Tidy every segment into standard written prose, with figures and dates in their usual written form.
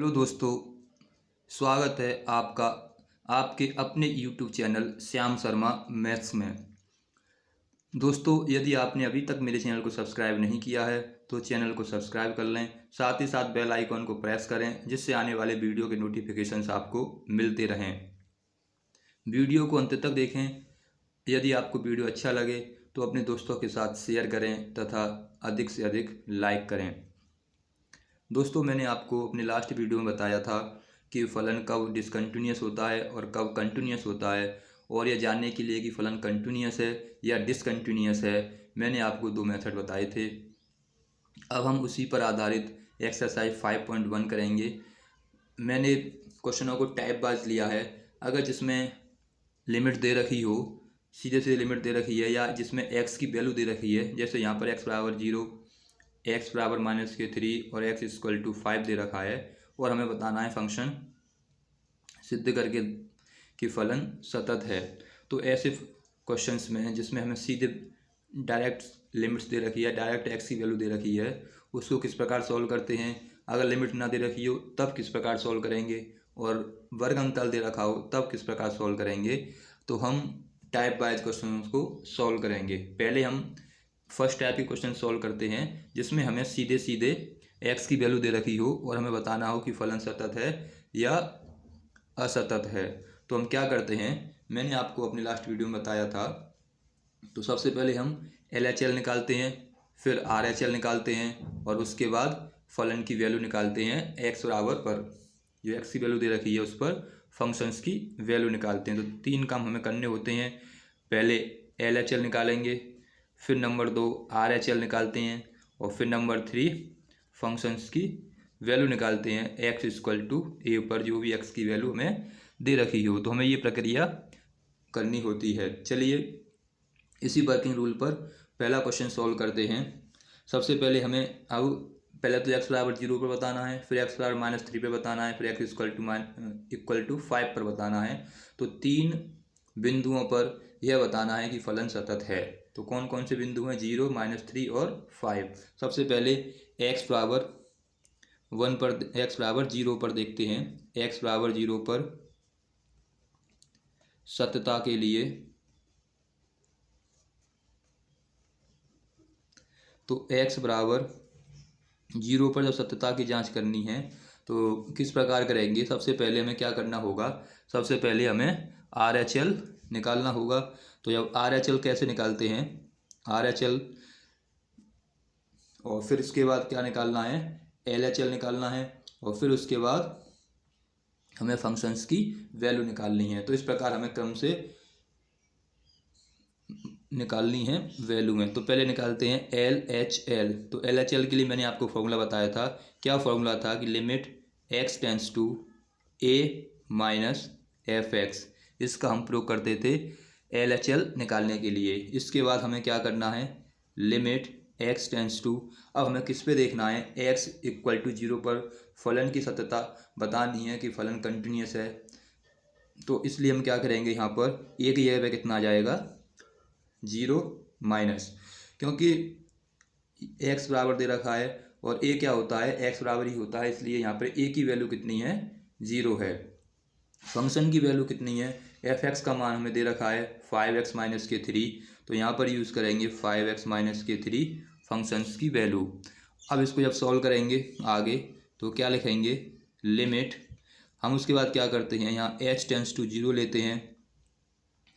Hello दोस्तों, स्वागत है आपका आपके अपने YouTube channel Shyam Sharma maths में। दोस्तों, यदि आपने अभी तक मेरे चैनल को सब्सक्राइब नहीं किया है तो चैनल को सब्सक्राइब कर लें, साथ ही साथ बेल आइकॉन को प्रेस करें जिससे आने वाले वीडियो के नोटिफिकेशंस आपको मिलते रहें। वीडियो को अंत तक देखें। यदि आपको वीडियो अच्छा लगे तो अपने दोस्तों के साथ शेयर करें तथा अधिक से अधिक लाइक करें। दोस्तों, मैंने आपको अपने लास्ट वीडियो में बताया था कि फलन कब डिसकंटिन्यूस होता है और कब कंटिन्यूस होता है, और यह जानने के लिए कि फलन कंटिन्यूस है या डिसकंटिन्यूस है मैंने आपको दो मेथड बताए थे। अब हम उसी पर आधारित एक्सरसाइज 5.1 करेंगे। मैंने क्वेश्चनों को टाइप वाइज लिया है। अगर जिसमें लिमिट दे रखी हो, सीधे सीधे लिमिट दे रखी है, या जिसमें एक्स की वैल्यू दे रखी है, जैसे यहाँ पर x=0, x=-3 और x=5 दे रखा है, और हमें बताना है फंक्शन सिद्ध करके कि फलन सतत है। तो ऐसे क्वेश्चंस में जिसमें हमें सीधे डायरेक्ट लिमिट्स दे रखी है, डायरेक्ट एक्स की वैल्यू दे रखी है, उसको किस प्रकार सॉल्व करते हैं। अगर लिमिट ना दे रखी हो तब किस प्रकार सॉल्व करेंगे, और वर्ग अंतराल दे रखा हो तब किस प्रकार सॉल्व करेंगे। तो हम टाइप वाइज क्वेश्चन को सॉल्व करेंगे। पहले हम फर्स्ट टाइप के क्वेश्चन सॉल्व करते हैं जिसमें हमें सीधे सीधे एक्स की वैल्यू दे रखी हो और हमें बताना हो कि फलन सतत है या असतत है। तो हम क्या करते हैं, मैंने आपको अपने लास्ट वीडियो में बताया था। तो सबसे पहले हम LHL निकालते हैं, फिर RHL निकालते हैं, और उसके बाद फलन की वैल्यू निकालते हैं x बराबर पर। जो x की वैल्यू दे रखी है उस पर फंक्शंस की वैल्यू निकालते हैं। तो तीन काम हमें करने होते हैं। पहले LHL निकालेंगे, फिर नंबर 2 RHL निकालते हैं, और फिर नंबर 3 फंक्शंस की वैल्यू निकालते हैं x=a पर जो भी x की वैल्यू हमें दे रखी हो। तो हमें ये प्रक्रिया करनी होती है। चलिए इसी वर्किंग रूल पर पहला क्वेश्चन सॉल्व करते हैं। सबसे पहले हमें अब पहले तो x=0 पर बताना है, फिर x=-3 पर बताना है, फिर x=5 पर बताना है। तो तीन बिंदुओं पर यह बताना है कि फलन सतत है। तो कौन कौन से बिंदु हैं? 0, -3 और 5। सबसे पहले x=0 पर देखते हैं। x=0 पर सत्यता के लिए तो x=0 पर जब सत्यता की जांच करनी है तो किस प्रकार करेंगे। सबसे पहले हमें क्या करना होगा, सबसे पहले हमें RHL निकालना होगा। तो जब RHL कैसे निकालते हैं, RHL, और फिर इसके बाद क्या निकालना है, LHL निकालना है, और फिर उसके बाद हमें फंक्शंस की वैल्यू निकालनी है। तो इस प्रकार हमें क्रम से निकालनी है वैल्यू में। तो पहले निकालते हैं LHL। तो LHL के लिए मैंने आपको फॉर्मूला बताया था। क्या फॉर्मूला था कि limit x tends to a minus fx। इसका हम प्रयोग करते थे LHL निकालने के लिए। इसके बाद हमें क्या करना है, लिमिट x टेंड्स टू, अब हमें किस पे देखना है, x=0 पर फलन की सत्यता बतानी है कि फलन कंटिन्यूस है। तो इसलिए हम क्या करेंगे, यहाँ पर a की जगह पे कितना आ जाएगा, 0 माइनस, क्योंकि x बराबर दे रखा है और a क्या होता है, x बराबर ही होता है, इसलिए यहाँ पर a की वैल्यू कितनी है, 0 है। फंक्शन की वैल्यू कितनी है, fx का मान हमें दे रखा है 5x-3। तो यहाँ पर यूज़ करेंगे 5x-3 फंक्शंस की वैल्यू। अब इसको जब सॉल्व करेंगे आगे तो क्या लिखेंगे, लिमिट, हम उसके बाद क्या करते हैं, यहाँ h → 0 लेते हैं,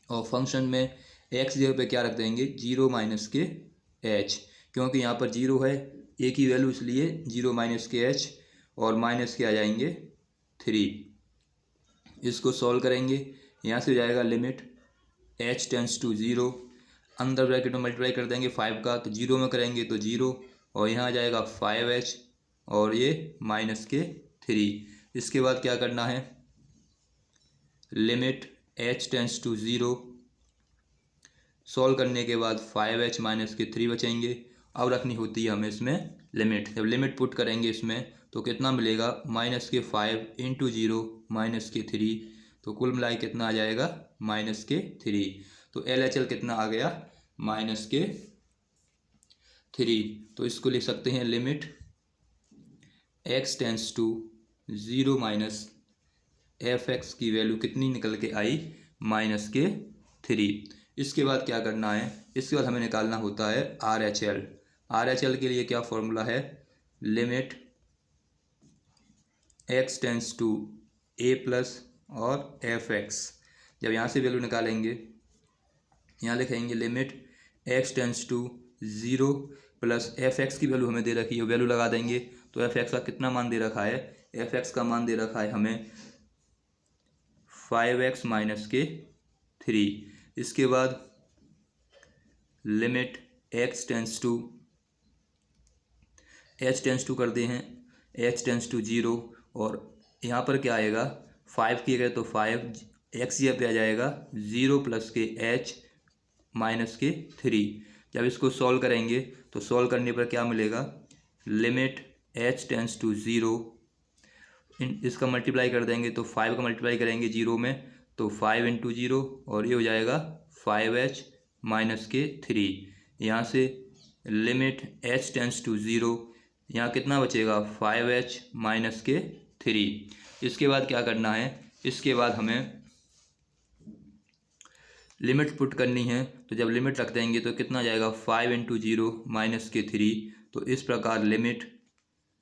और फंक्शन में x जगह पे क्या रख देंगे, 0 माइनस के h, क्योंकि यहाँ पर 0 है, a की वैल्यू, इसलिए 0 माइनस के h, और माइनस के आ जाएंगे 3। इसको सॉल्व करेंगे, यहाँ से हो जाएगा लिमिट h टेंड्स टू 0, अंदर ब्रैकेट में मल्टीप्लाई कर देंगे 5 का, तो 0 में करेंगे तो 0, और यहाँ आ जाएगा 5h, और ये माइनस के 3। इसके बाद क्या करना है, limit h tends to 0, solve करने के बाद 5h माइनस के 3 बचेंगे। अब रखनी होती है हमें इसमें लिमिट। जब लिमिट पुट करेंगे इसमें तो कितना मिलेगा, -5 × 0 माइनस के 3, तो कुल मिलाए कितना आ जाएगा, -3। तो LHL कितना आ गया, -3। तो इसको लिख सकते हैं limit x tends to zero minus F X की वैल्यू कितनी निकल के आई, -3। इसके बाद क्या करना है, इसके बाद हमें निकालना होता है R H L. R H L के लिए क्या फॉर्मूला है, limit X tends to A plus और एफ एक्स। जब यहाँ से वैल्यू निकालेंगे, यहाँ लिखेंगे limit X tends to zero plus F X की वैल्यू हमें दे रखी है, वैल्यू लगा देंगे तो एफ एक्स का कितना मान दे रखा है, एफ एक्स का मान दे रखा है हमें 5x-3। इसके बाद limit x tends to h tends to कर दे हैं h टेंस टू 0, और यहाँ पर क्या आएगा 5 किए गए तो 5 x ये पे आ जाएगा 0 प्लस के h माइनस के 3। जब इसको सॉल्व करेंगे तो सॉल्व करने पर क्या मिलेगा, लिमिट h टेंस टू 0, इसका मल्टीप्लाई कर देंगे तो 5 का मल्टीप्लाई करेंगे 0 में तो 5 इंटू 0, और ये हो जाएगा 5h माइनस के 3। यहाँ से लिमिट h टेंस टू 0, यहाँ कितना बचेगा 5h माइनस के 3। इसके बाद क्या करना है, इसके बाद हमें लिमिट पुट करनी है, तो जब लिमिट रख देंगे तो कितना जाएगा 5 इंटू 0 माइनस के 3। तो इस प्रकार limit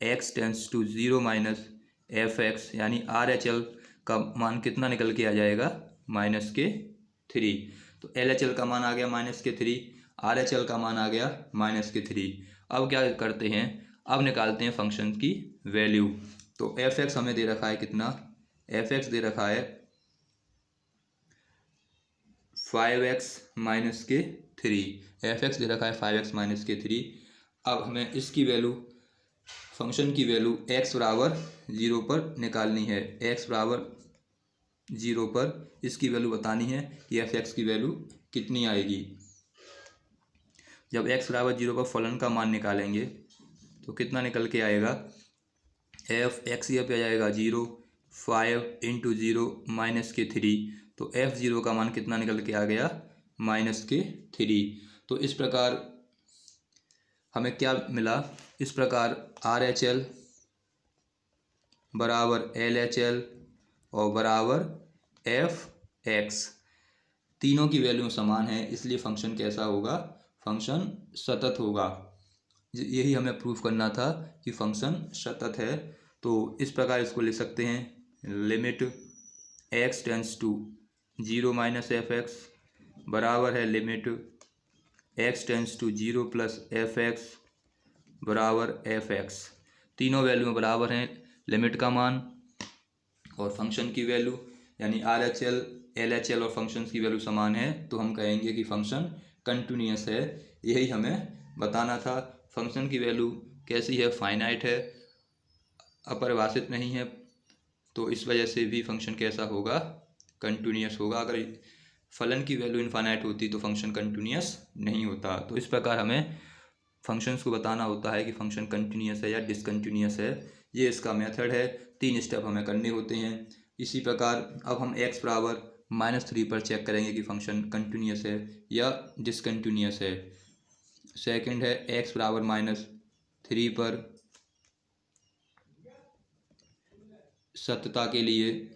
x tends to 0 minus F X यानी आर एच एल का मान कितना निकल के आ जाएगा, -3। तो एल एच एल का मान आ गया -3, आर एच एल का मान आ गया -3। अब क्या करते हैं, अब निकालते हैं फंक्शन की वैल्यू। तो एफ एक्स हमें दे रखा है कितना, एफ एक्स दे रखा है 5x-3, एफ एक्स दे रखा है 5x-3। अब हमें इसकी वैल्यू, फंक्शन की वैल्यू x बराबर 0 पर निकालनी है, x बराबर 0 पर इसकी वैल्यू बतानी है कि एफ एक्स की वैल्यू कितनी आएगी। जब x बराबर 0 पर फलन का मान निकालेंगे तो कितना निकल के आएगा, एफ एक्स ये पे आ जाएगा 0, 5 इंटू 0 माइनस के 3, तो एफ 0 का मान कितना निकल के आ गया, -3। तो इस प्रकार हमें क्या मिला, इस प्रकार आर एच एल बराबर एल एच एल और बराबर एफ एक्स, तीनों की वैल्यू समान है, इसलिए फंक्शन कैसा होगा, फंक्शन सतत होगा। यही हमें प्रूफ करना था कि फंक्शन सतत है। तो इस प्रकार इसको लिख सकते हैं, limit X tends to 0 minus F X बराबर है limit X tends to 0 plus F X बराबर एफ एक्स। तीनों वैल्यू में बराबर हैं लिमिट का मान और फंक्शन की वैल्यू, यानी R H L, L H L और फंक्शन की वैल्यू समान है, तो हम कहेंगे कि फंक्शन कंटिन्यूअस है। यही हमें बताना था। फंक्शन की वैल्यू कैसी है, फाइनाइट है, अपरिभाषित नहीं है, तो इस वजह से भी फंक्शन कैसा होगा, कंटिन्यूअस होगा। अगर फलन की वैल्यू इनफाइनाइट होती तो फंक्शन कंटिन्यूअस नहीं होता। तो इस प्रकार हमें फंक्शंस को बताना होता है कि फंक्शन कंटिन्यूअस है या डिसकंटिन्यूअस है। ये इसका मेथड है, 3 स्टेप हमें करने होते हैं। इसी प्रकार अब हम x बराबर -3 पर चेक करेंगे कि फंक्शन कंटिन्यूअस है या डिसकंटिन्यूअस है। सेकंड है x बराबर -3 पर सत्यता के लिए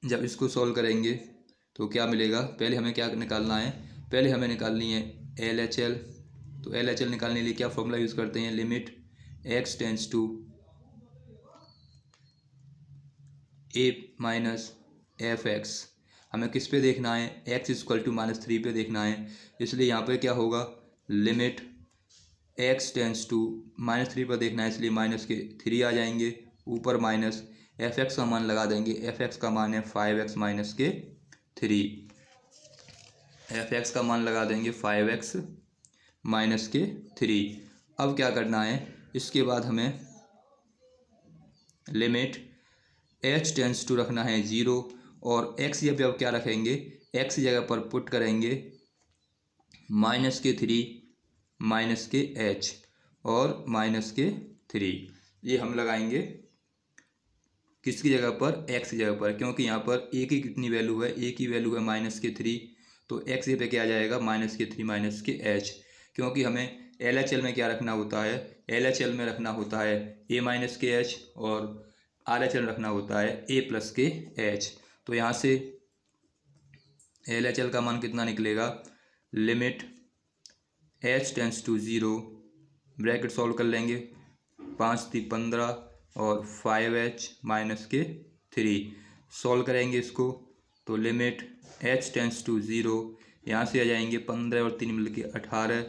जब इसको सॉल्व करेंगे तो क्या मिलेगा, पहले हमें क्या निकालना है, पहले हमें निकालनी है एल एच एल। तो एल एच एल निकालने के लिए क्या फॉर्मूला यूज़ करते हैं, limit X tends to A minus F X. हमें किस पे देखना है, x इक्वल टू -3 पे देखना है, इसलिए यहाँ पे क्या होगा, लिमिट x टेंस टू -3 पर देखना है, इसलिए -3 आ जाएंगे, ऊपर माइनस एफ एक्स का मान लगा देंगे। एफ एक्स का मान है 5x - 3, एफ एक्स का मान लगा देंगे 5x - 3। अब क्या करना है, इसके बाद हमें लिमिट h टेंस टू रखना है 0 और x ये पे अब क्या रखेंगे, x जगह पर पुट करेंगे -3 -h और -3, ये हम लगाएंगे किसकी जगह पर, x की जगह पर, क्योंकि यहाँ पर a की कितनी वैल्यू है, a की वैल्यू है -3, तो x ये पे क्या आ जाएगा, -3 -h, क्योंकि हमें LHL में क्या रखना होता है, LHL में रखना होता है A माइनस के एच और RHL रखना होता है A प्लस के एच। तो यहाँ से LHL का मान कितना निकलेगा, limit h tends to 0, bracket solve कर लेंगे, 5 × 15 और 5h माइनस के 3 सॉल्व करेंगे इसको, तो लिमिट h टेंस टू 0, यहाँ से आ जाएंगे 15 और 3 मिल के 18,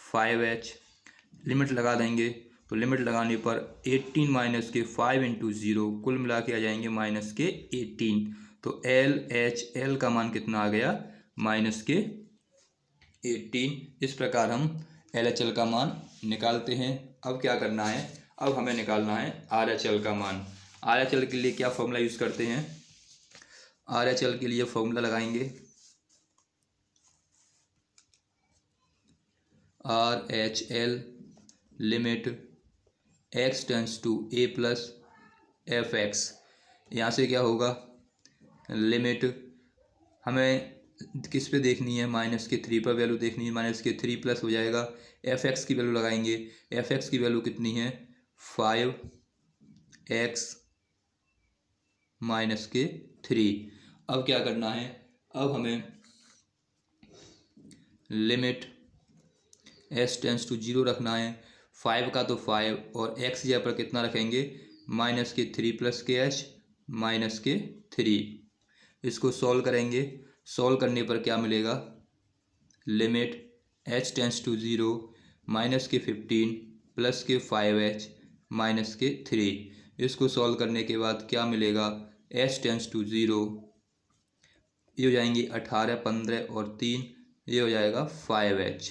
5h लिमिट लगा देंगे, तो लिमिट लगाने पर 18 माइनस के 5 × 0 कुल मिला के आ जाएंगे माइनस के 18। तो LHL का मान कितना आ गया, माइनस के 18। इस प्रकार हम LHL का मान निकालते हैं। अब क्या करना है, अब हमें निकालना है RHL का मान। RHL के लिए क्या फॉर्मूला यूज़ करते हैं, RHL के लिए फॉर्मूला लगाएंगे RHL limit x tends to A plus fx। यहाँ से क्या होगा, लिमिट हमें किस पे देखनी है, -3 पर वैल्यू देखनी है, -3 प्लस हो जाएगा fx की वैल्यू लगाएंगे, fx की वैल्यू कितनी है 5x -3। अब क्या करना है, अब हमें लिमिट s टेंस टू 0 रखना है, 5 का तो 5 और x जगह पर कितना रखेंगे, -3 प्लस के एच -3। इसको सॉल्व करेंगे, सॉल्व करने पर क्या मिलेगा, limit h tends to 0 -15 plus के 5h -3। इसको सॉल्व करने के बाद क्या मिलेगा, h टेंस टू 0, ये हो जाएंगे 18, 15 और 3, ये हो जाएगा 5h।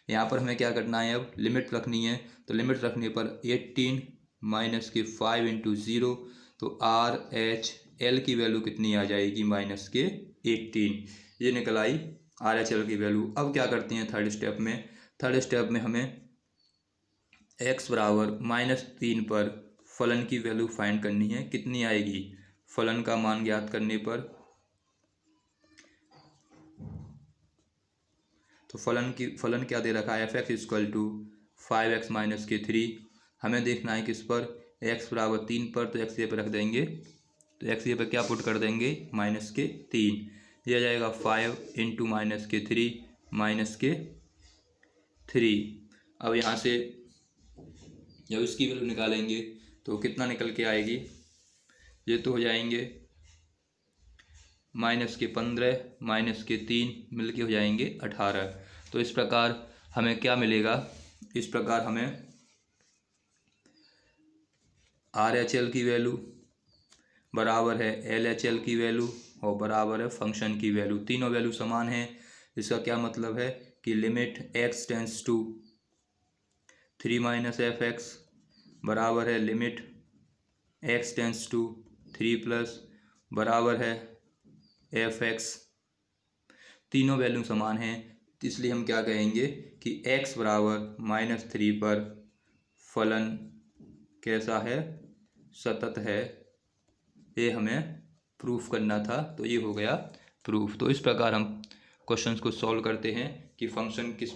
यहाँ पर हमें क्या करना है, अब लिमिट रखनी है, तो लिमिट रखने पर 18 माइनस के 5 × 0, तो RHL की वैल्यू कितनी आ जाएगी, -18। ये निकल आई RHL की वैल्यू। अब क्या करते हैं थर्ड स्टेप में, थर्ड स्टेप में हमें x बराबर -3 पर फलन की वैल्यू फाइंड करनी है, कितनी आएगी, फलन का मान ज्ञात करने पर, तो फलन क्या दे रखा है, fx = 5x - 3। हमें देखना है किस पर, x बराबर 3 पर, तो x ये पर रख देंगे, तो x ये पर क्या पुट कर देंगे, -3। ये आ जाएगा 5 × -3 अब यहाँ से जब इसकी वैल्यू निकालेंगे तो कितना निकल के आएगी, ये तो हो जाएंगे -15 -3 मिल के हो जाएंगे 18। तो इस प्रकार हमें क्या मिलेगा, इस प्रकार हमें RHL की वैल्यू बराबर है LHL की वैल्यू और बराबर है फंक्शन की वैल्यू, तीनों वैल्यू समान है। इसका क्या मतलब है कि limit x tends to 3 - fx बराबर है limit x tends to 3 plus बराबर है fx। तीनों वैल्यू समान हैं, इसलिए हम क्या कहेंगे कि x बराबर -3 पर फलन कैसा है, सतत है। ये हमें प्रूफ करना था, तो ये हो गया प्रूफ। तो इस प्रकार हम क्वेश्चंस को सॉल्व करते हैं कि फंक्शन किस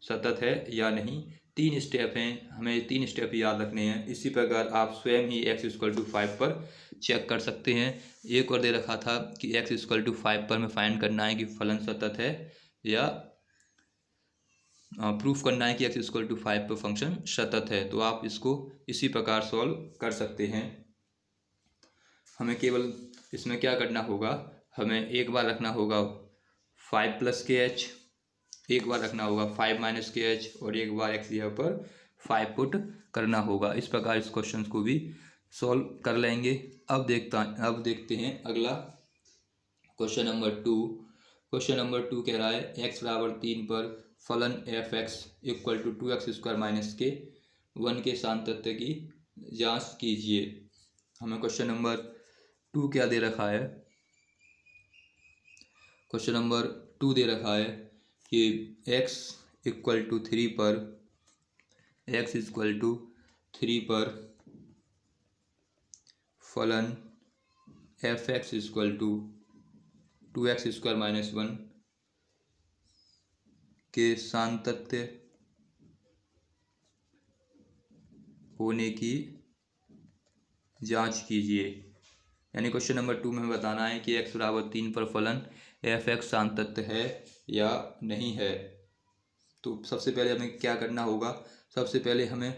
सतत है या नहीं। 3 स्टेप हैं, हमें 3 स्टेप याद रखने हैं। इसी प्रकार आप स्वयं ही x = 5 पर चेक कर सकते हैं। एक और दे रखा था कि x = 5 पर हमें फाइंड करना है कि फलन सतत है या प्रूफ करना है कि x = 5 पर फंक्शन सतत है। तो आप इसको इसी प्रकार सॉल्व कर सकते हैं। हमें केवल इसमें क्या करना होगा, हमें एक बार रखना होगा 5 + kh, एक बार रखना होगा 5 - kh और एक बार x यहाँ पर 5 पुट करना होगा। इस प्रकार इस क्वेश्चन को भी सॉल्व कर लेंगे। अब देखते हैं अगला क्वेश्चन नंबर 2। क्वेश्चन नंबर 2 कह रहा है x बराबर 3 पर फलन f(x) = 2x² - k 1 के सातत्य की जांच कीजिए। हमें क्वेश्चन नंबर 2 क्या दे रखा है, क्वेश्चन नंबर 2 दे रखा है कि x = 3 पर फलन f(x) = 2x² - 1 के सातत्य होने की जांच कीजिए। यानी क्वेश्चन नंबर 2 में हमें बताना है कि x बराबर 3 पर फलन f(x) सातत्य है या नहीं है। तो सबसे पहले हमें क्या करना होगा, सबसे पहले हमें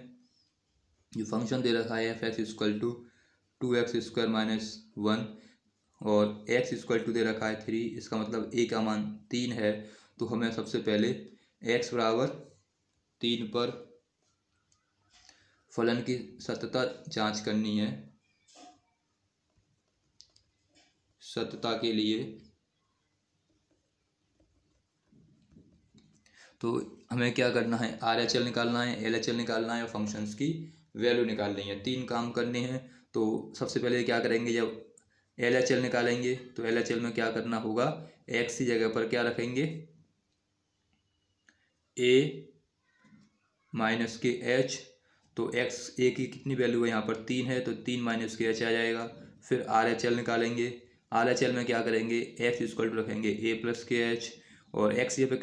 जो फंक्शन दे रखा है f(x) equal to 2x² minus 1 और x इक्वल टू दे रखा है 3, इसका मतलब a का मान 3 है। तो हमें सबसे पहले x बराबर 3 पर फलन की सत्यता जांच करनी है। सत्यता के लिए तो हमें क्या करना है, RHL निकालना है, LHL निकालना है और फंक्शंस की वैल्यू निकालनी है। 3 काम करने हैं। तो सबसे पहले क्या करेंगे, जब LHL निकालेंगे तो LHL में क्या करना होगा, x की जगह पर क्या रखेंगे, a माइनस के h। तो x a की कितनी वैल्यू है, यहाँ पर 3 है, तो 3 माइनस के h आ जाएगा। फिर RHL निकालेंगे। RHL में क्या करेंगे, x इक्वल टू रखेंगे a प्लस के h और x ये पे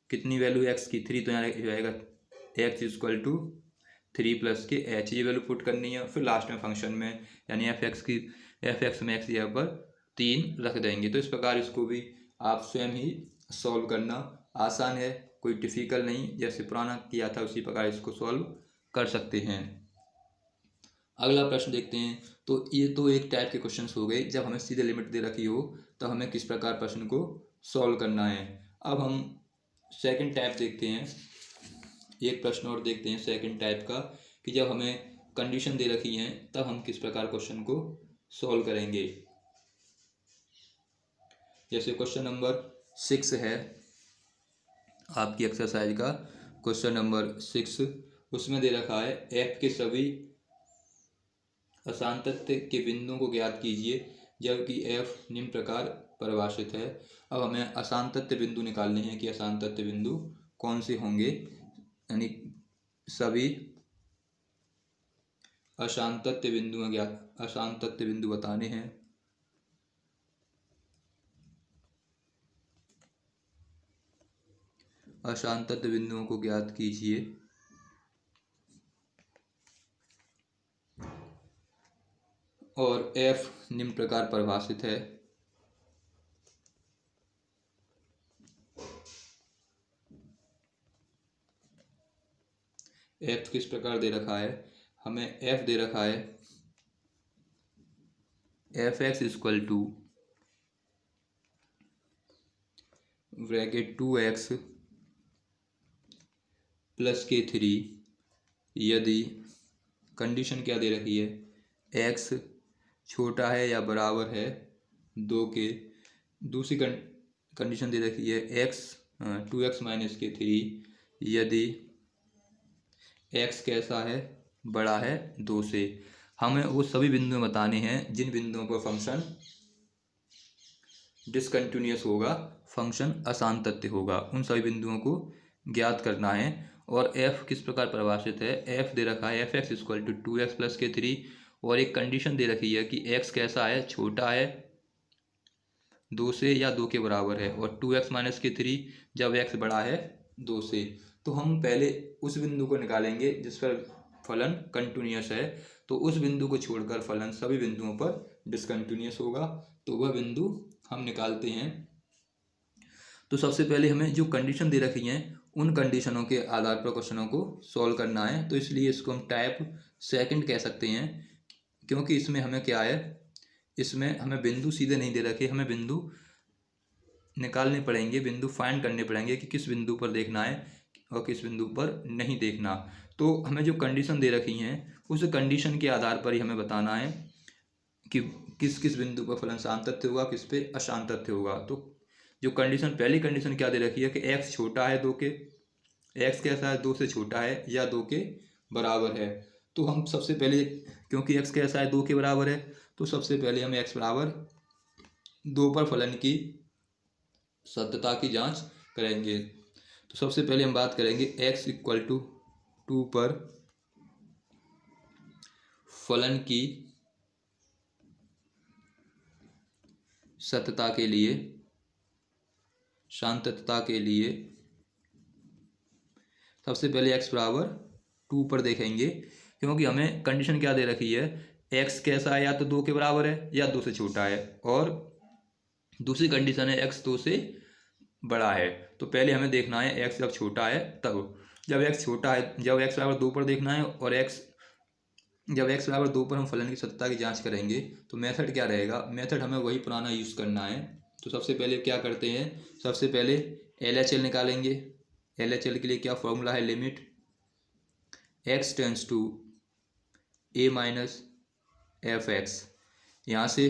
कितनी वैल्यू x की 3, तो यहाँ जाएगा x इक्वल टू 3 प्लस के h, ये वैल्यू पुट करनी है। फिर लास्ट में फंक्शन में यानी f(x) में x यहाँ पर 3 रख देंगे। तो इस प्रकार इसको भी आप स्वयं ही सॉल्व करना, आसान है, कोई डिफिकल्ट नहीं, जैसे पुराना किया था उसी प्रकार इसको सॉल्व कर सकते हैं। अगला प्रश्न देखते हैं। तो ये तो एक टाइप के क्वेश्चंस हो गए, जब हमें सीधे लिमिट दे रखी हो तो हमें किस प्रकार प्रश्न को सॉल्व करना है। अब हम सेकंड टाइप देखते हैं, एक प्रश्न और देखते हैं सेकंड टाइप का, कि जब हमें कंडीशन दे रखी है तब हम किस प्रकार क्वेश्चन को सॉल्व करेंगे। जैसे क्वेश्चन नंबर 6 है आपकी एक्सरसाइज का, क्वेश्चन नंबर 6, उसमें दे रखा है f के सभी असांतत्य के बिंदुओं को ज्ञात कीजिए जबकि f निम्न प्रकार परिभाषित है। अब हमें असांतत्य बिंदु निकालने हैं कि असांतत्य बिंदु कौन से होंगे, यानी सभी असांतत्य बिंदु बताने हैं। असांतत्य बिंदुओं को ज्ञात कीजिए और f निम्न प्रकार परिभाषित है। f किस प्रकार दे रखा है, हमें f दे रखा है f(x) equal to bracket 2x plus के 3 यदि कंडीशन क्या दे रखी है, x छोटा है या बराबर है 2 के। दूसरी कंडीशन दे रखी है x 2x माइनस के 3 यदि x कैसा है, बड़ा है 2 से। हमें वो सभी बिंदु बताने हैं जिन बिंदुओं पर फंक्शन डिसकंटिन्यूअस होगा, फंक्शन असांतत्य होगा, उन सभी बिंदुओं को ज्ञात करना है। और f किस प्रकार परिभाषित है, f दे रखा है f(x) equal to 2x plus के 3 और एक कंडीशन दे रखी है कि x कैसा है, छोटा है 2 से या 2 के बराबर है, और 2x माइनस के 3 जब x बड़ा है 2 से। तो हम पहले उस बिंदु को निकालेंगे जिस पर फलन कंटिन्यूअस है, तो उस बिंदु को छोड़कर फलन सभी बिंदुओं पर डिसकंटिन्यूअस होगा, तो वह बिंदु हम निकालते हैं। तो सबसे पहले हमें जो कंडीशन दे रखी हैं उन कंडीशनों के आधार पर क्वेश्चनों को सॉल्व करना है। तो इसलिए इसको हम टाइप सेकंड कह सकते हैं, क्योंकि इसमें हमें क्या है, इसमें हमें बिंदु सीधे नहीं दे रखे, हमें बिंदु निकालने पड़ेंगे, बिंदु फाइंड करने पड़ेंगे कि किस बिंदु पर देखना है और किस बिंदु पर नहीं देखना। तो हमें जो कंडीशन दे रखी हैं उस कंडीशन के आधार पर ही हमें बताना है कि किस किस बिंदु पर फलन सातत्य होगा, किस पे असांतत्य होगा। तो जो कंडीशन, पहली कंडीशन क्या दे रखी है कि x छोटा है 2 के, x कैसा है, 2 से छोटा है या 2 के बराबर है। तो हम सबसे पहले, क्योंकि x कैसा है, 2 के बराबर है, तो सबसे पहले हम x बराबर 2 पर फलन की सत्यता की जांच करेंगे। तो सबसे पहले हम बात करेंगे x इक्वल टू 2 पर फलन की सत्यता के लिए, सातत्यता के लिए सबसे पहले x बराबर 2 पर देखेंगे, क्योंकि हमें कंडीशन क्या दे रखी है, x कैसा है, या तो 2 के बराबर है या 2 से छोटा है, और दूसरी कंडीशन है x 2 से बड़ा है। तो पहले हमें देखना है x जब छोटा है तब, जब x छोटा है, जब x बराबर 2 पर देखना है, और जब x बराबर 2 पर हम फलन की सत्यता की जांच करेंगे। तो मेथड क्या रहेगा, मेथड हमें वही पुराना यूज़ करना है। तो सबसे पहले क्या करते हैं, सबसे पहले LHL निकालेंगे। LHL के लिए क्या फॉर्मूला है, limit x tends to a minus F X. यहाँ से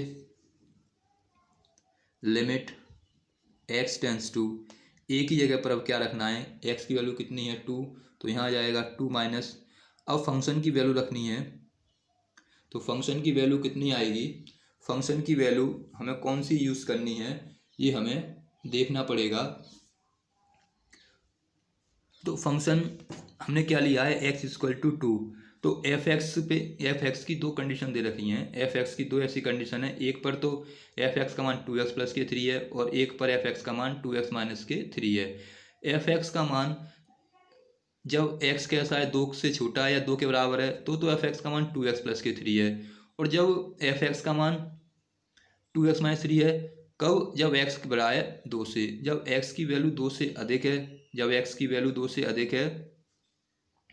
limit x tends to a की जगह पर अब क्या रखना है, x की वैल्यू कितनी है 2, तो यहाँ आ जाएगा 2 माइनस, अब फंक्शन की वैल्यू रखनी है। तो फंक्शन की वैल्यू कितनी आएगी, फंक्शन की वैल्यू हमें कौन सी यूज़ करनी है ये हमें देखना पड़ेगा। तो फंक्शन हमने क्या लिया है, x इक्वल टू 2। तो एफ एक्स की दो कंडीशन दे रखी हैं, एफ एक्स की दो ऐसी कंडीशन है, एक पर तो एफ एक्स का मान 2x प्लस के 3 है, और एक पर एफ एक्स का मान 2x माइनस के 3 है। एफ एक्स का मान जब x कैसा है, 2 से छोटा है या 2 के बराबर है, तो एफ एक्स का मान 2x प्लस के 3 है। और जब एफ एक्स का मान 2x माइनस 3 है, कब, जब x बड़ा है 2 से, जब x की वैल्यू 2 से अधिक है, जब x की वैल्यू 2 से अधिक है,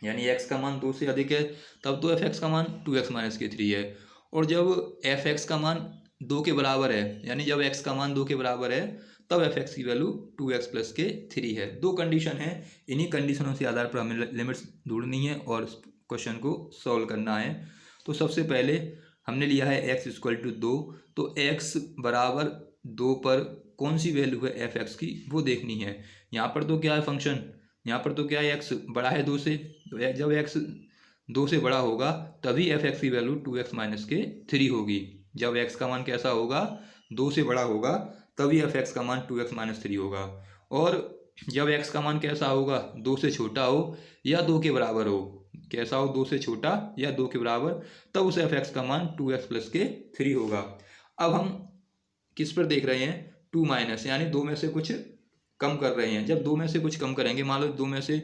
यानी x का मान 2 से अधिक है, तब तो एफ एक्स का मान 2x माइनस के 3 है। और जब एफ एक्स का मान 2 के बराबर है, यानी जब x का मान 2 के बराबर है, तब एफ एक्स की वैल्यू 2x प्लस के 3 है। दो कंडीशन है, इन्हीं कंडीशनों के आधार पर हमें लिमिट्स ढूंढनी है और क्वेश्चन को सॉल्व करना है। तो सबसे पहले हमने लिया है x इक्वल टू 2, तो x बराबर 2 पर कौन सी वैल्यू है एफ एक्स की वो देखनी है। यहाँ पर तो क्या है फंक्शन, यहाँ पर तो क्या है, x बड़ा है 2 से, तो जब x 2 से बड़ा होगा तभी एफ एक्स की वैल्यू 2x माइनस के 3 होगी। जब x का मान कैसा होगा, 2 से बड़ा होगा, तभी एफ एक्स का मान 2x माइनस 3 होगा। और जब x का मान कैसा होगा, 2 से छोटा हो या 2 के बराबर हो, कैसा हो, 2 से छोटा या 2 के बराबर, तब उस एफ एक्स का मान 2x प्लस के 3 होगा। अब हम किस पर देख रहे हैं, 2 माइनस, यानी 2 में से कुछ कम कर रहे हैं। जब 2 में से कुछ कम करेंगे, मान लो 2 में से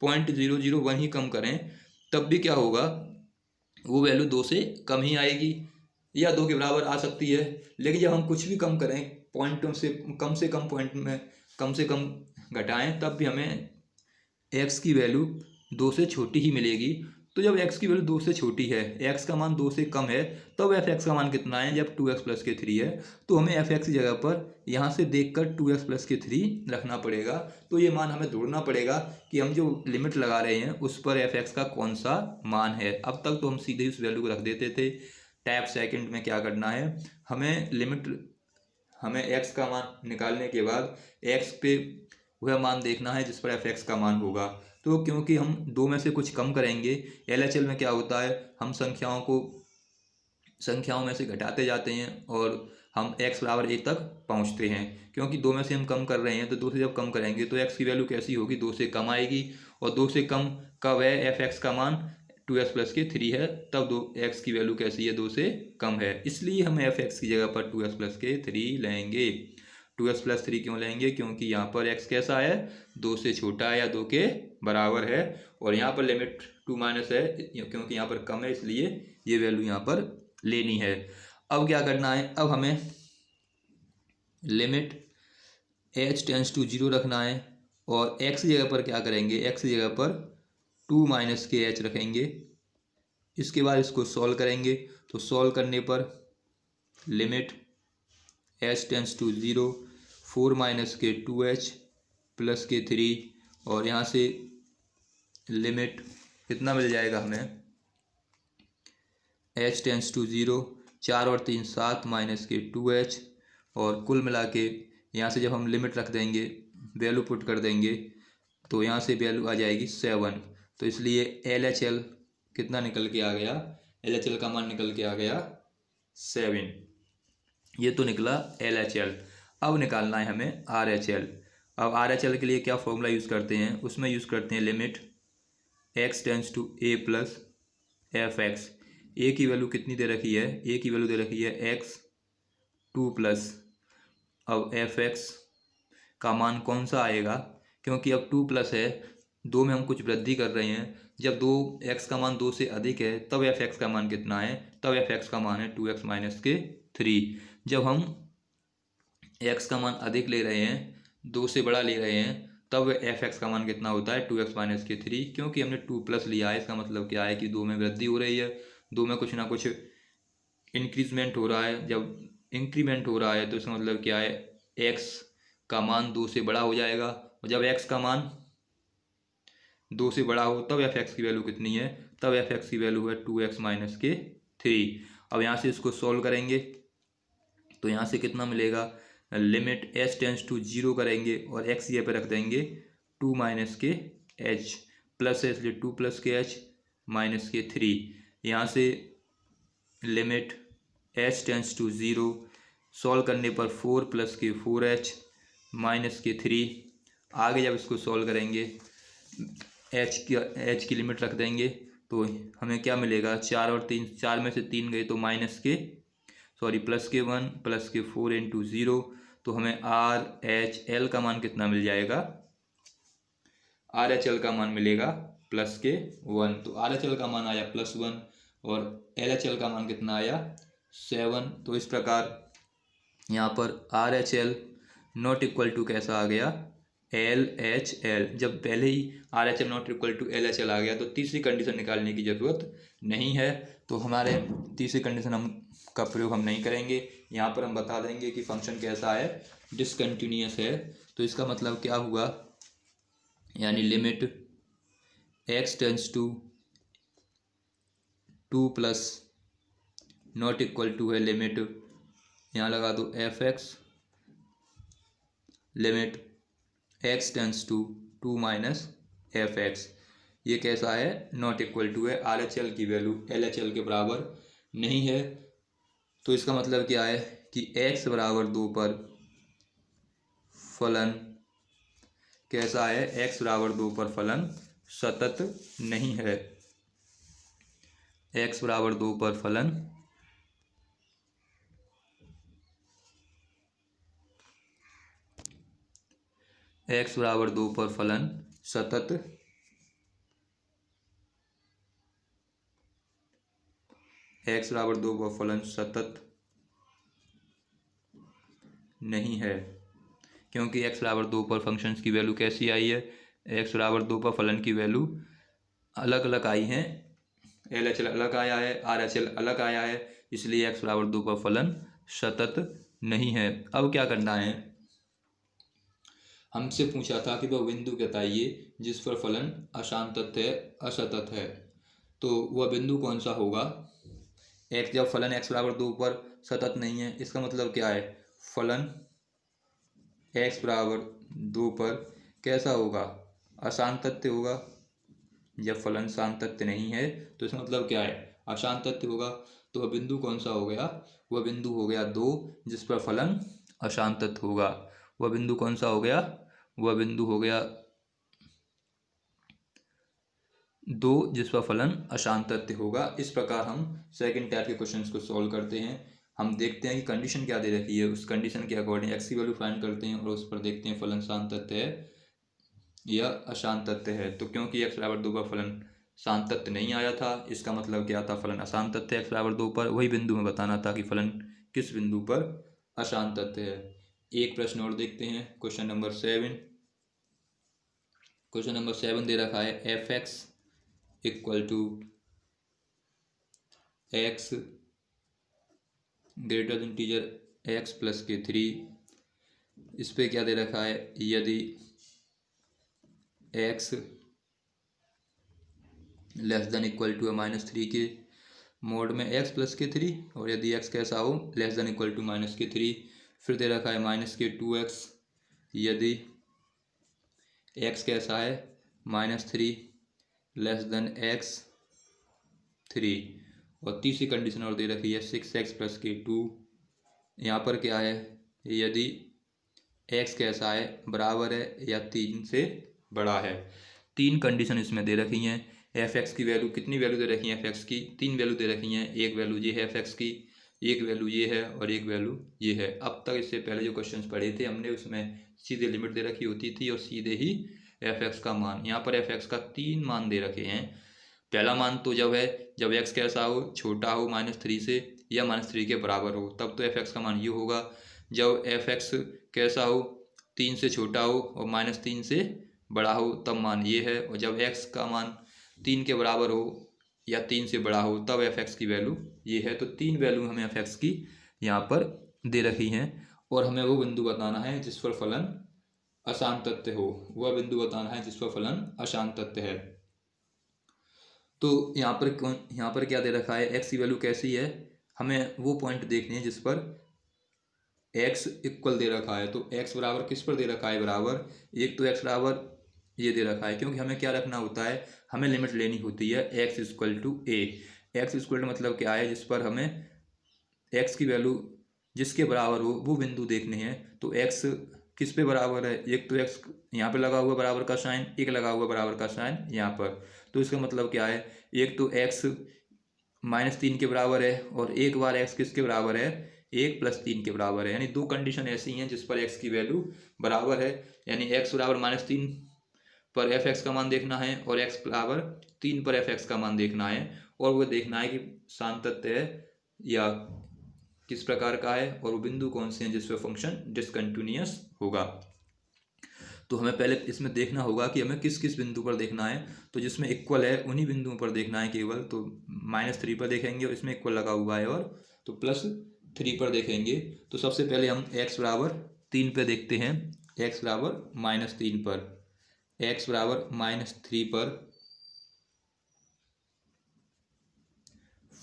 0.001 ही कम करें, तब भी क्या होगा, वो वैल्यू 2 से कम ही आएगी या 2 के बराबर आ सकती है। लेकिन जब हम कुछ भी कम करें, पॉइंटों से कम पॉइंट में कम से कम घटाएं, तब भी हमें x की वैल्यू 2 से छोटी ही मिलेगी। तो जब x की वैल्यू 2 से छोटी है, x का मान 2 से कम है, तब एफ एक्स का मान कितना है, जब 2x प्लस के 3 है, तो हमें एफ एक्स की जगह पर यहाँ से देखकर 2x प्लस के 3 रखना पड़ेगा। तो ये मान हमें ढूंढना पड़ेगा कि हम जो लिमिट लगा रहे हैं उस पर एफ एक्स का कौन सा मान है। अब तक तो हम सीधे उस वैल्यू को रख देते थे। टैप सेकंड में क्या करना है, हमें x का मान निकालने के बाद x पे वह मान देखना है जिस पर एफ एक्स का मान होगा। तो क्योंकि हम 2 में से कुछ कम करेंगे, LHL में क्या होता है, हम संख्याओं में से घटाते जाते हैं और हम x बराबर 1 तक पहुंचते हैं। क्योंकि 2 में से हम कम कर रहे हैं, तो 2 से जब कम करेंगे तो x की वैल्यू कैसी होगी, 2 से कम आएगी। और 2 से कम कब है, एफ एक्स का मान 2x प्लस के 3 है, तब 2x की वैल्यू कैसी है, 2 से कम है। इसलिए हम एफ एक्स की जगह पर 2x प्लस के 3 लेंगे। 2x प्लस 3 क्यों लेंगे, क्योंकि यहाँ पर x कैसा है, 2 से छोटा है या 2 के बराबर है, और यहाँ पर लिमिट 2 माइनस है क्योंकि यहाँ पर कम है, इसलिए ये वैल्यू यहाँ पर लेनी है। अब क्या करना है, अब हमें लिमिट h टेंस टू 0 रखना है, और x की जगह पर क्या करेंगे, x की जगह पर 2 माइनस के h रखेंगे। इसके बाद इसको सॉल्व करेंगे, तो सॉल्व करने पर limit h tends to 0 4 minus के 2h प्लस के 3, और यहाँ से लिमिट कितना मिल जाएगा हमें, h टेंस टू 0 4 और 3 7 माइनस के 2h, और कुल मिला के यहाँ से जब हम लिमिट रख देंगे, वैल्यू पुट कर देंगे, तो यहाँ से वैल्यू आ जाएगी 7। तो इसलिए LHL कितना निकल के आ गया, LHL का मान निकल के आ गया 7। ये तो निकला LHL। अब निकालना है हमें RHL। अब RHL के लिए क्या फॉर्मूला यूज़ करते हैं, उसमें यूज़ करते हैं limit x tends to a plus F X. A की वैल्यू कितनी दे रखी है, ए की वैल्यू दे रखी है x 2 प्लस, अब एफ एक्स का मान कौन सा आएगा, क्योंकि अब 2 प्लस है दो में हम कुछ वृद्धि कर रहे हैं। जब दो एक्स का मान 2 से अधिक है तब एफ एक्स का मान कितना है, तब एफ एक्स का मान है 2x माइनस के 3। जब हम एक्स का मान अधिक ले रहे हैं, 2 से बड़ा ले रहे हैं, तब एफ एक्स का मान कितना होता है 2x माइनस के 3। क्योंकि हमने 2 प्लस लिया है, इसका मतलब क्या है कि दो में वृद्धि हो रही है, दो में कुछ ना कुछ इंक्रीजमेंट हो रहा है। जब इंक्रीमेंट हो रहा है तो इसका मतलब क्या है, एक्स का मान 2 से बड़ा हो जाएगा, और जब एक्स का मान 2 से बड़ा हो तब एफ एक्स की वैल्यू कितनी है, तब एफ एक्स की वैल्यू है 2x माइनस के 3। अब यहाँ से इसको सॉल्व करेंगे तो यहाँ से कितना मिलेगा, लिमिट h टेंस टू 0 करेंगे और x ये पे रख देंगे 2 माइनस के h, प्लस है इसलिए 2 प्लस के h माइनस के 3। यहाँ से limit h tends to 0, solve करने पर 4 प्लस के 4h माइनस के 3। आगे जब इसको सॉल्व करेंगे h की लिमिट रख देंगे तो हमें क्या मिलेगा, 4 और 3, 4 में से 3 गए तो प्लस के 1 प्लस के 4 इंटू 0, तो हमें आर एच एल का मान कितना मिल जाएगा, आर एच एल का मान मिलेगा प्लस के 1। तो आर एच एल का मान आया +1 और एल एच एल का मान कितना आया 7। तो इस प्रकार यहाँ पर R H L not equal to कैसा आ गया, एल एच एल। जब पहले ही R H L not equal to L H L आ गया तो तीसरी कंडीशन निकालने की ज़रूरत नहीं है। तो हमारे तीसरी कंडीशन का प्रयोग हम नहीं करेंगे। यहाँ पर हम बता देंगे कि फंक्शन कैसा है, डिसकंटिन्यूअस है। तो इसका मतलब क्या हुआ, यानी limit X tends to 2 plus not equal to है लिमिट, यहाँ लगा दो F X, limit X tends to 2 minus F X. ये कैसा है, नॉट इक्वल टू है, आर एच एल की वैल्यू एल एच एल के बराबर नहीं है। तो इसका मतलब क्या है कि x बराबर 2 पर फलन कैसा है, x बराबर 2 पर फलन सतत नहीं है। x बराबर 2 पर फलन x बराबर 2 पर फलन सतत x बराबर 2 पर फलन सतत नहीं है, क्योंकि x बराबर 2 पर फंक्शंस की वैल्यू कैसी आई है, x बराबर 2 पर फलन की वैल्यू अलग अलग आई हैं, एल एच एल अलग आया है, आर एच एल अलग आया है, इसलिए x बराबर 2 पर फलन सतत नहीं है। अब क्या करना है, हमसे पूछा था कि वह बिंदु बताइए जिस पर फलन अशांतत है, असतत है। तो वह बिंदु कौन सा होगा, एक जब फलन x बराबर 2 पर सतत नहीं है, इसका मतलब क्या है, फलन x बराबर 2 पर कैसा होगा, अशांतत्य होगा। जब फलन शांतत्य नहीं है तो इसका मतलब क्या है, अशांतत्य होगा। तो वह बिंदु कौन सा हो गया, वह बिंदु हो गया 2 जिस पर फलन अशांतत्य होगा। वह बिंदु कौन सा हो गया, वह बिंदु हो गया 2 जिस पर फलन अशांतत्य होगा। इस प्रकार हम सेकंड टाइप के क्वेश्चंस को सॉल्व करते हैं। हम देखते हैं कि कंडीशन क्या दे रखी है, उस कंडीशन के अकॉर्डिंग एक्स की वैल्यू फाइंड करते हैं और उस पर देखते हैं फलन शांतत्य है या अशांतत्य है। तो क्योंकि एक्स बराबर 2 पर फलन शांतत्य नहीं आया था, इसका मतलब क्या था, फलन अशांतत्य है एक्स बराबर 2 पर। वही बिंदु में बताना था कि फलन किस बिंदु पर अशांतत्य है। एक प्रश्न और देखते हैं, क्वेश्चन नंबर 7। क्वेश्चन नंबर 7 दे रखा है F X equal to X greater integer X plus के 3। इस पे क्या दे रखा है, यदि X less than equal to -3 के मोड में एक्स प्लस के 3, और यदि एक्स कैसा हो, लेस देन इक्वल टू -3। फिर दे रखा है -2x यदि एक्स कैसा है, -3 लेस देन x 3। और तीसरी कंडीशन और दे रखी है 6x प्लस के 2। यहाँ पर क्या है, यदि x कैसा है, बराबर है या 3 से बड़ा है। 3 कंडीशन इसमें दे रखी हैं। एफ एक्स की वैल्यू, कितनी वैल्यू दे रखी है एफ एक्स की, 3 वैल्यू दे रखी हैं। एक वैल्यू ये है एफ एक्स की, एक वैल्यू ये है और एक वैल्यू ये है। अब तक इससे पहले जो क्वेश्चंस पढ़े थे हमने, उसमें सीधे लिमिट दे रखी होती थी और सीधे ही एफ एक्स का मान। यहाँ पर एफ एक्स का 3 मान दे रखे हैं। पहला मान तो जब एक्स कैसा हो, छोटा हो -3 से या -3 के बराबर हो, तब तो एफ एक्स का मान ये होगा। जब एफ एक्स कैसा हो, 3 से छोटा हो और -3 से बड़ा हो, तब मान ये है। और जब एक्स का मान 3 के बराबर हो या 3 से बड़ा हो, तब एफ एक्स की वैल्यू ये है। तो 3 वैल्यू हमें एफ एक्स की यहाँ पर दे रखी हैं और हमें वो बिंदु बताना है जिस पर फलन अशांत हो। वह बिंदु बताना है जिस पर फलन अशांत है। तो यहाँ पर क्या दे रखा है, एक्स की वैल्यू कैसी है, हमें वो पॉइंट देखने हैं जिस पर एक्स इक्वल दे रखा है। तो एक्स बराबर किस पर दे रखा है, बराबर एक तो एक्स बराबर ये दे रखा है, क्योंकि हमें क्या रखना होता है, हमें लिमिट लेनी होती है X equal to A. X equal to मतलब क्या है, जिस पर हमें एक्स की वैल्यू जिसके बराबर हो वो बिंदु देखने हैं। तो एक्स किस पे बराबर है, एक तो एक्स यहाँ पे लगा हुआ बराबर का साइन, एक लगा हुआ बराबर का साइन यहाँ पर। तो इसका मतलब क्या है, एक तो एक्स -3 के बराबर है और एक बार एक्स किसके बराबर है, 1 + 3 के बराबर है। यानी दो कंडीशन ऐसी हैं जिस पर एक्स की वैल्यू बराबर है। यानी एक्स बराबर -3 पर एफ एक्स का मान देखना है और एक्स बराबर 3 पर एफ एक्स का मान देखना है। और वो देखना है कि सातत्य है या किस प्रकार का है और वो बिंदु कौन से हैं जिस पर फंक्शन डिसकंटिन्यूअस होगा। तो हमें पहले इसमें देखना होगा कि हमें किस किस बिंदु पर देखना है। तो जिसमें इक्वल है उन्हीं बिंदुओं पर देखना है केवल। तो -3 पर देखेंगे और इसमें इक्वल लगा हुआ है, और तो +3 पर देखेंगे। तो सबसे पहले हम x बराबर 3 पर देखते हैं। x बराबर -3 पर, x बराबर -3 पर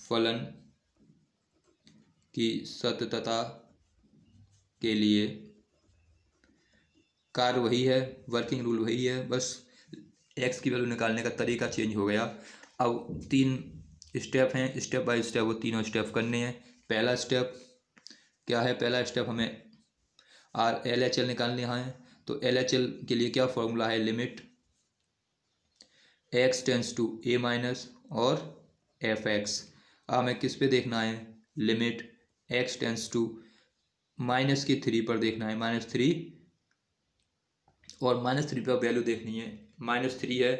फलन की सततता के लिए कार्य वही है, वर्किंग रूल वही है, बस एक्स की वैल्यू निकालने का तरीका चेंज हो गया। अब 3 स्टेप हैं, स्टेप बाय स्टेप वो तीनों स्टेप करने हैं। पहला स्टेप क्या है, पहला स्टेप हमें LHL निकालने हैं। तो LHL के लिए क्या फॉर्मूला है, limit x tends to a- और fx। हमें किस पे देखना है, लिमिट x टेंस टू -3 पर देखना है, -3 और -3 पर वैल्यू देखनी है। -3 है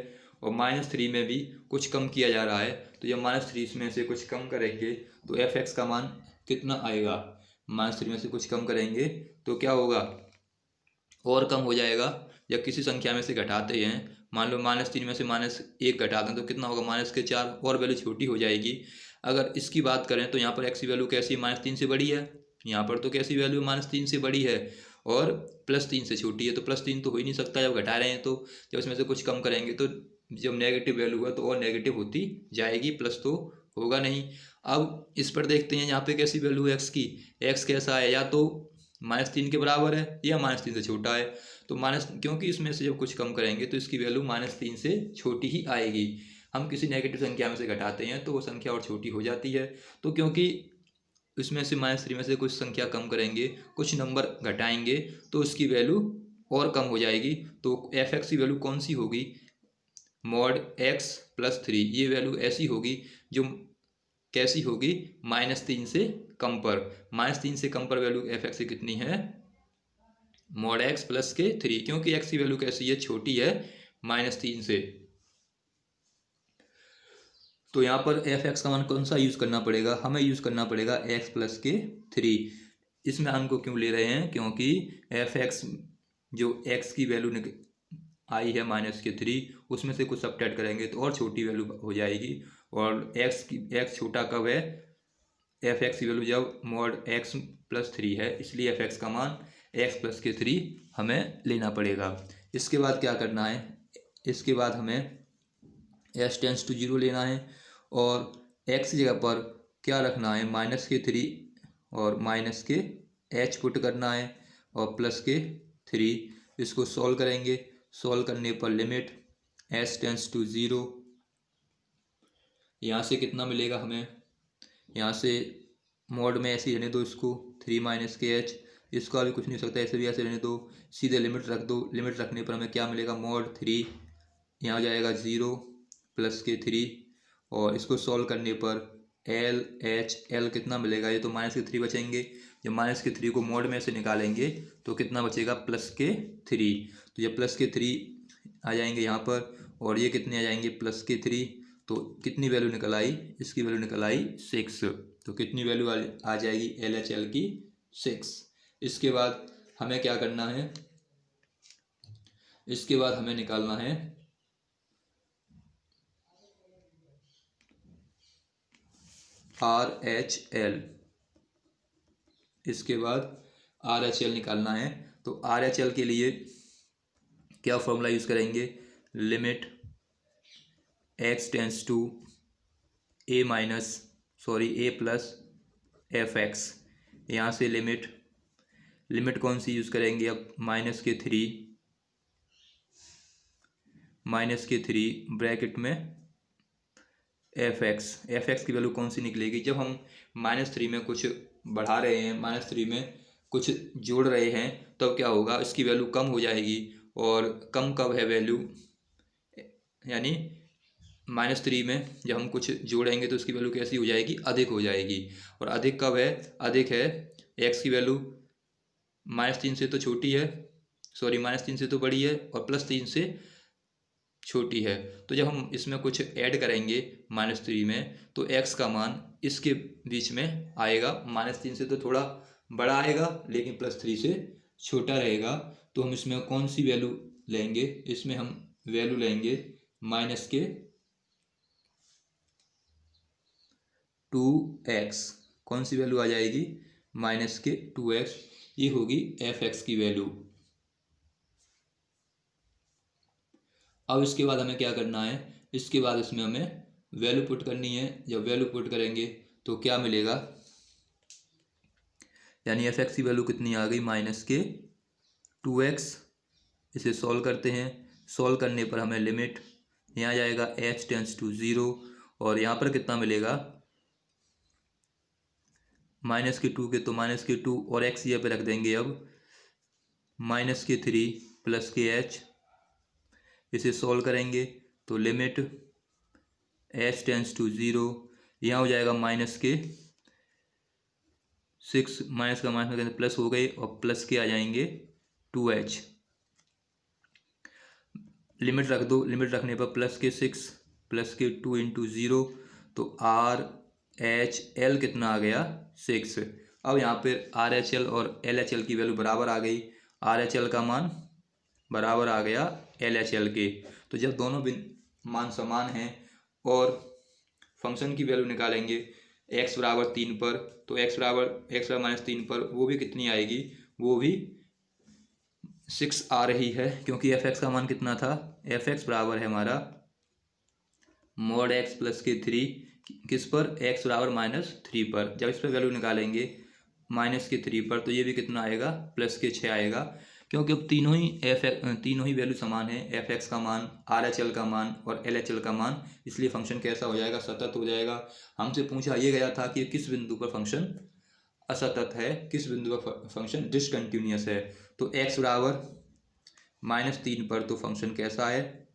और -3 में भी कुछ कम किया जा रहा है। तो जब -3 में से कुछ कम करेंगे तो एफ एक्स का मान कितना आएगा, -3 में से कुछ कम करेंगे तो क्या होगा, और कम हो जाएगा। जब किसी संख्या में से घटाते हैं, मान लो -3 में से -1 घटाते हैं तो कितना होगा, -4, और वैल्यू छोटी हो जाएगी। अगर इसकी बात करें तो यहाँ पर एक्स की वैल्यू कैसी है, -3 से बड़ी है। यहाँ पर तो कैसी वैल्यू, -3 से बड़ी है और +3 से छोटी है। तो +3 तो हो ही नहीं सकता जब घटा रहे हैं। तो जब इसमें से कुछ कम करेंगे तो जब नेगेटिव वैल्यू है तो और नेगेटिव होती जाएगी, प्लस तो होगा नहीं। अब इस पर देखते हैं यहाँ पे कैसी वैल्यू है एक्स की। एक्स कैसा है, या तो -3 के बराबर है या -3 से छोटा है। तो क्योंकि इसमें से जब कुछ कम करेंगे तो इसकी वैल्यू -3 से छोटी ही आएगी। हम किसी नेगेटिव संख्या में से घटाते हैं तो वो संख्या और छोटी हो जाती है। तो क्योंकि इसमें से -3 में से कुछ संख्या कम करेंगे, कुछ नंबर घटाएंगे, तो उसकी वैल्यू और कम हो जाएगी। तो एफ एक्स की वैल्यू कौन सी होगी, mod x + 3। ये वैल्यू ऐसी होगी जो कैसी होगी, -3 से कम पर। -3 से कम पर वैल्यू एफ एक्स की कितनी है, mod x + 3, क्योंकि x की वैल्यू कैसी है, छोटी है -3 से। तो यहाँ पर एफ एक्स का मान कौन सा यूज़ करना पड़ेगा, हमें यूज़ करना पड़ेगा x + 3। इसमें मान को क्यों ले रहे हैं, क्योंकि एफ एक्स जो x की वैल्यू आई है -3, उसमें से कुछ सब्ट्रैक्ट करेंगे तो और छोटी वैल्यू हो जाएगी। और x छोटा कब है, एफ एक्स की वैल्यू जब mod x + 3 है, इसलिए एफ एक्स का मान x + 3 हमें लेना पड़ेगा। इसके बाद क्या करना है, इसके बाद हमें s टेंस टू 0 लेना है और x की जगह पर क्या रखना है, -3 और -h पुट करना है और +3। इसको सॉल्व करेंगे, सॉल्व करने पर लिमिट s टेंस टू 0, यहाँ से कितना मिलेगा हमें, यहाँ से मोड में ऐसे ही रहने दो इसको, 3 - kh, इसका भी कुछ नहीं हो सकता, ऐसे भी ऐसे रहने दो, सीधे लिमिट रख दो। लिमिट रखने पर हमें क्या मिलेगा, mod 3 यहाँ जाएगा 0 +3 और इसको सॉल्व करने पर L कितना मिलेगा, ये तो -3 बचेंगे। जब -3 को मोड में से निकालेंगे तो कितना बचेगा, +3। तो जब +3 आ जाएंगे यहाँ पर, और ये कितने आ जाएंगे प्लस के 3। तो कितनी वैल्यू निकल आई, इसकी वैल्यू निकल आई 6। तो कितनी वैल्यू आ जाएगी LHL की 6। इसके बाद हमें क्या करना है, इसके बाद हमें निकालना है RHL। इसके बाद RHL निकालना है। तो RHL के लिए क्या फॉर्मूला यूज़ करेंगे, limit x tends to a plus fx। यहाँ से लिमिट कौन सी यूज़ करेंगे अब, -3 ब्रैकेट में fx की वैल्यू कौन सी निकलेगी, जब हम -3 में कुछ बढ़ा रहे हैं, -3 में कुछ जोड़ रहे हैं, तब क्या होगा, इसकी वैल्यू कम हो जाएगी। और कम कब है वैल्यू, यानी -3 में जब हम कुछ जोड़ेंगे तो उसकी वैल्यू कैसी हो जाएगी, अधिक हो जाएगी। और अधिक कब है, अधिक है x की वैल्यू -3 से तो छोटी है, सॉरी -3 से तो बड़ी है, और +3 से छोटी है। तो जब हम इसमें कुछ ऐड करेंगे -3 में, तो x का मान इसके बीच में आएगा, -3 से तो थोड़ा बड़ा आएगा लेकिन +3 से छोटा रहेगा। तो हम इसमें कौन सी वैल्यू लेंगे, इसमें हम वैल्यू लेंगे -2x। कौन सी वैल्यू आ जाएगी, -2x। ये होगी fx की वैल्यू। अब इसके बाद हमें क्या करना है, इसके बाद इसमें हमें वैल्यू पुट करनी है। जब वैल्यू पुट करेंगे तो क्या मिलेगा, यानी fx की वैल्यू कितनी आ गई, -2x। इसे सॉल्व करते हैं, सॉल्व करने पर हमें लिमिट यहाँ जाएगा h टेंस टू 0, और यहाँ पर कितना मिलेगा, -2 के तो -2 और x यहाँ पे रख देंगे। अब -3 प्लस के h, इसे सॉल्व करेंगे तो लिमिट h टेंस टू 0, यहाँ हो जाएगा -6, माइनस का माइनस में प्लस हो गए, और प्लस के आ जाएंगे 2h। लिमिट रख दो, लिमिट रखने पर प्लस के 6 प्लस के 2 इंटू 0, तो RHL कितना आ गया, 6। अब यहाँ पर RHL और LHL की वैल्यू बराबर आ गई, RHL का मान बराबर आ गया LHL के। तो जब दोनों मान समान हैं और फंक्शन की वैल्यू निकालेंगे x बराबर 3 पर, तो x बराबर -3 पर वो भी कितनी आएगी, वो भी 6 आ रही है, क्योंकि fx का मान कितना था, fx बराबर है हमारा mod x प्लस के 3, किस पर, x बराबर -3 पर। जब इस पर वैल्यू निकालेंगे -3 पर, तो ये भी कितना आएगा, +6 आएगा, क्योंकि अब तीनों ही वैल्यू समान है, fx का मान, RHL का मान और LHL का मान, इसलिए फंक्शन कैसा हो जाएगा, सतत हो जाएगा। हमसे पूछा ये गया था कि किस बिंदु पर फंक्शन असतत है, किस बिंदु पर फंक्शन डिसकंटिन्यूअस है। तो x बराबर -3 पर तो फंक्शन कैसा है,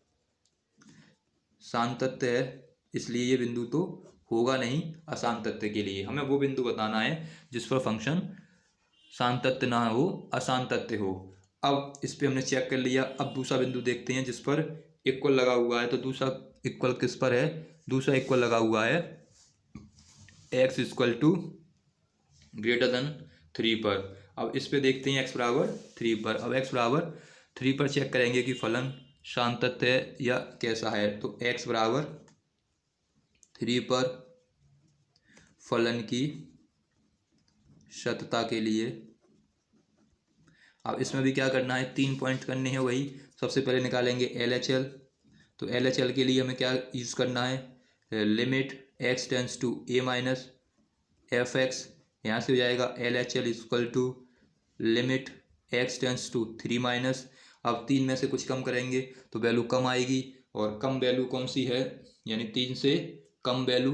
सातत्य है, इसलिए ये बिंदु तो होगा नहीं। असातत्य के लिए हमें वो बिंदु बताना है जिस पर फंक्शन सातत्य ना हो, असातत्य हो। अब इस पे हमने चेक कर लिया। अब दूसरा बिंदु देखते हैं जिस पर इक्वल लगा हुआ है। तो दूसरा इक्वल किस पर है, दूसरा इक्वल लगा हुआ है x इक्वल टू >3 पर। अब इस पे देखते हैं x बराबर 3 पर। अब x बराबर 3 पर चेक करेंगे कि फलन सातत्य है या कैसा है। तो x बराबर 3 पर फलन की सतता के लिए, अब इसमें भी क्या करना है, 3 पॉइंट करने हैं। वही सबसे पहले निकालेंगे LHL। तो LHL के लिए हमें क्या यूज़ करना है, limit x tends to a minus fx। यहाँ से हो जाएगा LHL equal to limit x tends to 3 minus. अब 3 में से कुछ कम करेंगे तो वैल्यू कम आएगी, और कम वैल्यू कौन सी है, यानी 3 से कम वैल्यू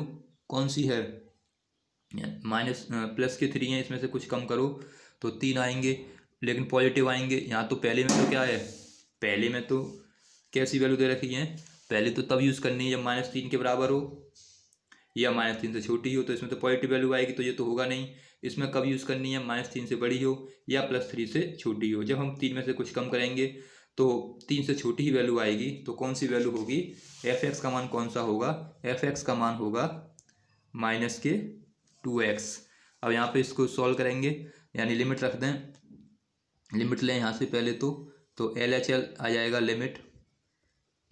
कौन सी है, प्लस के 3 हैं, इसमें से कुछ कम करो तो 3 आएंगे, लेकिन पॉजिटिव आएंगे। यहाँ तो पहले में तो क्या है, पहले में तो कैसी वैल्यू दे रखी है, पहले तो तब यूज़ करनी है जब -3 के बराबर हो या -3 से छोटी हो, तो इसमें तो पॉजिटिव वैल्यू आएगी, तो ये तो होगा नहीं। इसमें कब यूज़ करनी है, -3 से बड़ी हो या +3 से छोटी हो। जब हम 3 में से कुछ कम करेंगे तो 3 से छोटी ही वैल्यू आएगी। तो कौन सी वैल्यू होगी? एफ एक्स का मान कौन सा होगा? एफ एक्स का मान होगा -2x। अब यहाँ पे इसको सॉल्व करेंगे, यानी लिमिट रख दें, लिमिट लें यहाँ से पहले तो एल एच एल आ जाएगा लिमिट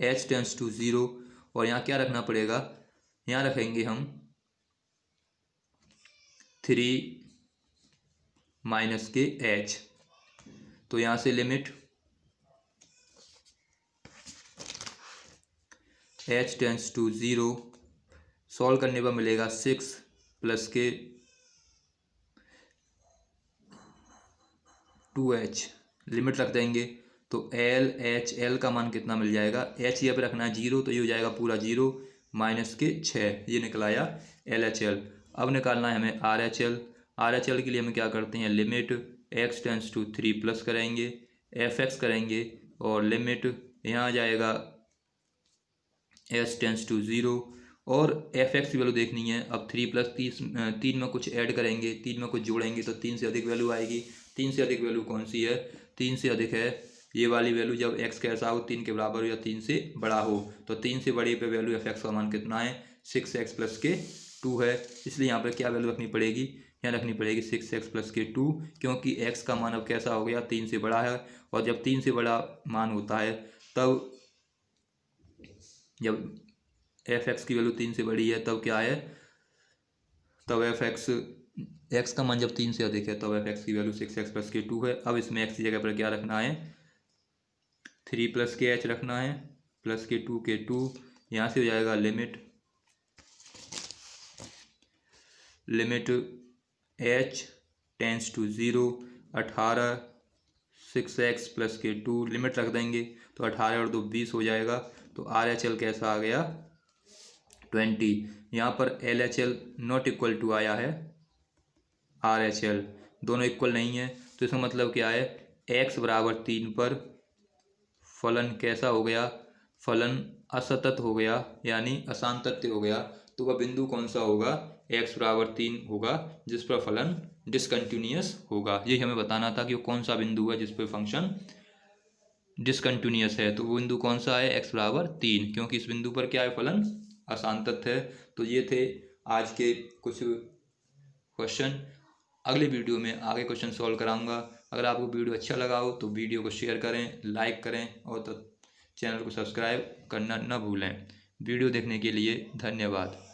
h टेंस टू 0। और यहाँ क्या रखना पड़ेगा? यहाँ रखेंगे हम 3 माइनस के h। तो यहाँ से limit h tends to 0, solve करने पर मिलेगा 6 प्लस के 2h, लिमिट रख देंगे तो एल एच एल का मान कितना मिल जाएगा? h यहाँ पे रखना है 0, तो ये हो जाएगा पूरा 0 माइनस के 6, ये निकलाया एल एच एल। अब निकालना है हमें R H L. R H L के लिए हम क्या करते हैं? Limit x tends to 3 plus करेंगे, एफ एक्स करेंगे और लिमिट यहाँ आ जाएगा h टेंस टू 0 और एफ एक्स की वैल्यू देखनी है। अब 3 प्लस 3 में कुछ ऐड करेंगे, 3 में कुछ जोड़ेंगे तो 3 से अधिक वैल्यू आएगी। 3 से अधिक वैल्यू कौन सी है? 3 से अधिक है ये वाली वैल्यू, जब x कैसा हो? 3 के बराबर हो या 3 से बड़ा हो। तो 3 से बड़े पे वैल्यू एफ एक्स का मान कितना है? 6x प्लस के 2 है। इसलिए यहाँ पर क्या वैल्यू रखनी पड़ेगी? यहाँ रखनी पड़ेगी 6x प्लस के 2, क्योंकि x का मान अब कैसा हो गया? 3 से बड़ा है। और जब 3 से बड़ा मान होता है तब, जब एफ एक्स की वैल्यू 3 से बड़ी है तब क्या है? तब एफ एक्स का मान जब 3 से अधिक है तब एफ एक्स की वैल्यू 6x प्लस के 2 है। अब इसमें x की जगह पर क्या रखना है? 3 प्लस के h रखना है, प्लस के 2 के 2। यहाँ से हो जाएगा limit h tends to 0 18 6x plus के 2, लिमिट रख देंगे तो 18 और 2 20 हो जाएगा। तो आर एच एल कैसा आ गया? 20। यहाँ पर L H L not equal to आया है आर एच एल, दोनों इक्वल नहीं है। तो इसका मतलब क्या है? x बराबर 3 पर फलन कैसा हो गया? फलन असतत हो गया, यानी असांतत्य हो गया। तो वह बिंदु कौन सा होगा? x बराबर 3 होगा जिस पर फलन डिसकंटिन्यूअस होगा। यही हमें बताना था कि वो कौन सा बिंदु है जिस पर फंक्शन डिसकंटिन्यूअस है। तो वो बिंदु कौन सा है? x बराबर 3, क्योंकि इस बिंदु पर क्या है? फलन असांतत्य है। तो ये थे आज के कुछ क्वेश्चन। अगले वीडियो में आगे क्वेश्चन सॉल्व कराऊंगा। अगर आपको वीडियो अच्छा लगा हो तो वीडियो को शेयर करें, लाइक करें और तो चैनल को सब्सक्राइब करना न भूलें। वीडियो देखने के लिए धन्यवाद।